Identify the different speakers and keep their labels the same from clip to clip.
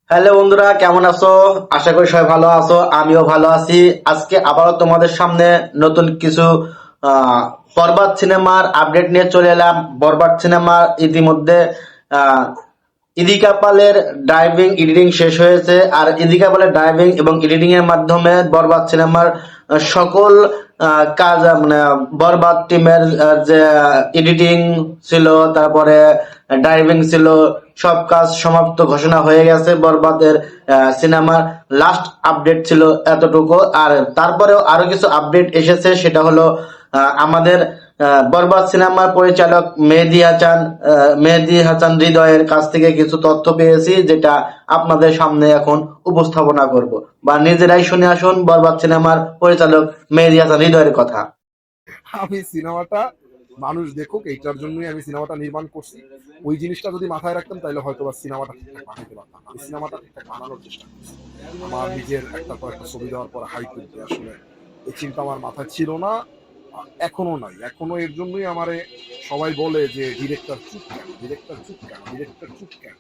Speaker 1: Hello বন্ধুরা, কেমন আছো? আশা করি সবাই ভালো আছো, আমিও ভালো আছি। আজকে আবারও তোমাদের সামনে নতুন কিছু আহ, বরবাদ সিনেমার আপডেট নিয়ে চলে এলাম। বরবাদ সিনেমার ইতিমধ্যে আহ, ইদি কাপালের ড্রাইভিং এডিটিং শেষ হয়েছে, আর ইদি কাপালের ড্রাইভিং এবং এডিটিং এর মাধ্যমে বরবাদ সিনেমার সকল কাজ, মানে বরবাদ টিমের যে এডিটিং ছিল, তারপরে ড্রাইভিং ছিল, সব কাজ সমাপ্ত ঘোষণা হয়ে গেছে। বরবাদের সিনেমার লাস্ট আপডেট ছিল এতটুকু। আর তারপরেও আরো কিছু আপডেট এসেছে, সেটা হলো আমাদের বরবাদ সিনেমার পরিচালক মেহেদী হাসান হৃদয়ের কাছ থেকে কিছু তথ্য পেয়েছি, যেটা আপনাদের সামনে এখন উপস্থাপনা করব, বা নিজেরাই শুনে আসুন বরবাদ সিনেমার পরিচালক মেহেদী হাসান হৃদয়ের কথা।
Speaker 2: আমি সিনেমাটা মানুষ দেখুক এইটার জন্যই আমি সিনেমাটা নির্মাণ করছি। ওই জিনিসটা যদি মাথায় রাখতাম তাহলে হয়তো বা সিনেমাটা ঠিকঠাক বানাইতে পারতাম না। আমি সিনেমাটা ঠিকঠাক বানানোর চেষ্টা করছি। আমার নিজের একটা পর একটা ছবি দেওয়ার পর হাই তুলতে আসলে এই চিন্তা আমার মাথায় ছিল না, এখনো নাই। এখনো এর জন্যই আমারে সবাই বলে যে ডিরেক্টর চুপ কেন, ডিরেক্টর চুপ কেন, ডিরেক্টর চুপ কেন।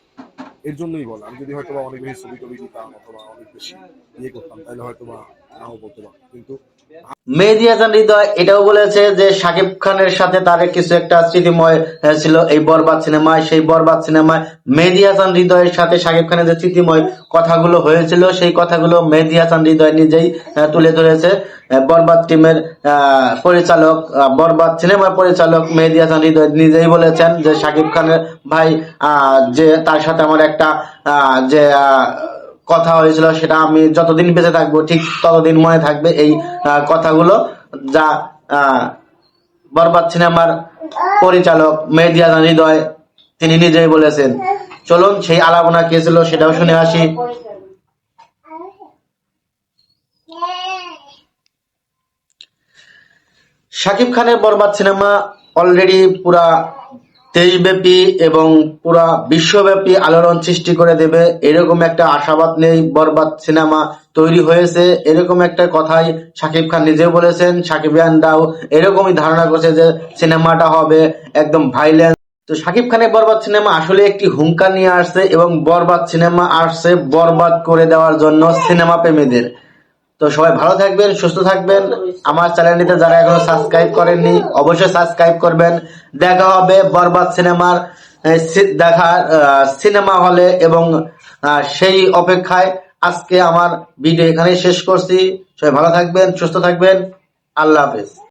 Speaker 2: এর জন্যই বলে। আমি যদি হয়তো বা অনেক বেশি ছবি টবি দিতাম অথবা অনেক বেশি করতাম তাহলে হয়তো বা নাও বলতে পারতাম, কিন্তু
Speaker 1: মেহেদী হাসান হৃদয় এটাও বলেছে যে শাকিব খানের সাথে তার কিছু একটা স্মৃতিময় ছিল এই বরবাদ সিনেমায়। সেই বরবাদ সিনেমায় মেহেদী হাসান হৃদয়ের সাথে শাকিব খানের যে স্মৃতিময় কথাগুলো হয়েছিল, সেই কথাগুলো মেহেদী হাসান হৃদয় নিজেই তুলে ধরেছে। বরবাদ টিমের পরিচালক, বরবাদ সিনেমার পরিচালক মেহেদী হাসান হৃদয় নিজেই বলেছেন যে শাকিব খানের ভাই, যে তার সাথে আমার একটা যে কথা হয়েছিল, সেটা আমি যতদিন বেঁচে থাকবো ঠিক ততদিন মনে থাকবে এই কথাগুলো, যা আহ, বরবাদ সিনেমার পরিচালক মেহেদী হাসান হৃদয় তিনি নিজেই বলেছেন। চলুন সেই আলাপনা কে ছিল সেটাও শুনে আসি। শাকিব খানের বরবাদ সিনেমা অলরেডি পুরা দেশব্যাপী এবং পুরা বিশ্বব্যাপী আলোড়ন সৃষ্টি করে দেবে, এরকম একটা আশাবাদ নেই। বরবাদ সিনেমা তৈরি হয়েছে, এরকম একটা কথাই শাকিব খান নিজেও বলেছেন। সাকিবিয়ানরাও এরকমই ধারণা করছে যে সিনেমাটা হবে একদম ভাইলেন্স। তো শাকিব খানের বরবাদ সিনেমা আসলে একটি হুঙ্কার নিয়ে আসছে, এবং বরবাদ সিনেমা আসছে বরবাদ করে দেওয়ার জন্য সিনেমা প্রেমীদের। তো সবাই ভালো থাকবেন, সুস্থ থাকবেন। আমার চ্যানেলটিতে যারা এখনো সাবস্ক্রাইব করেননি অবশ্যই সাবস্ক্রাইব করবেন। দেখা হবে বরবাদ সিনেমার দেখার সিনেমা হলে, এবং সেই অপেক্ষায় আজকে আমার ভিডিও এখানেই শেষ করছি। সবাই ভালো থাকবেন, সুস্থ থাকবেন। আল্লাহ হাফেজ।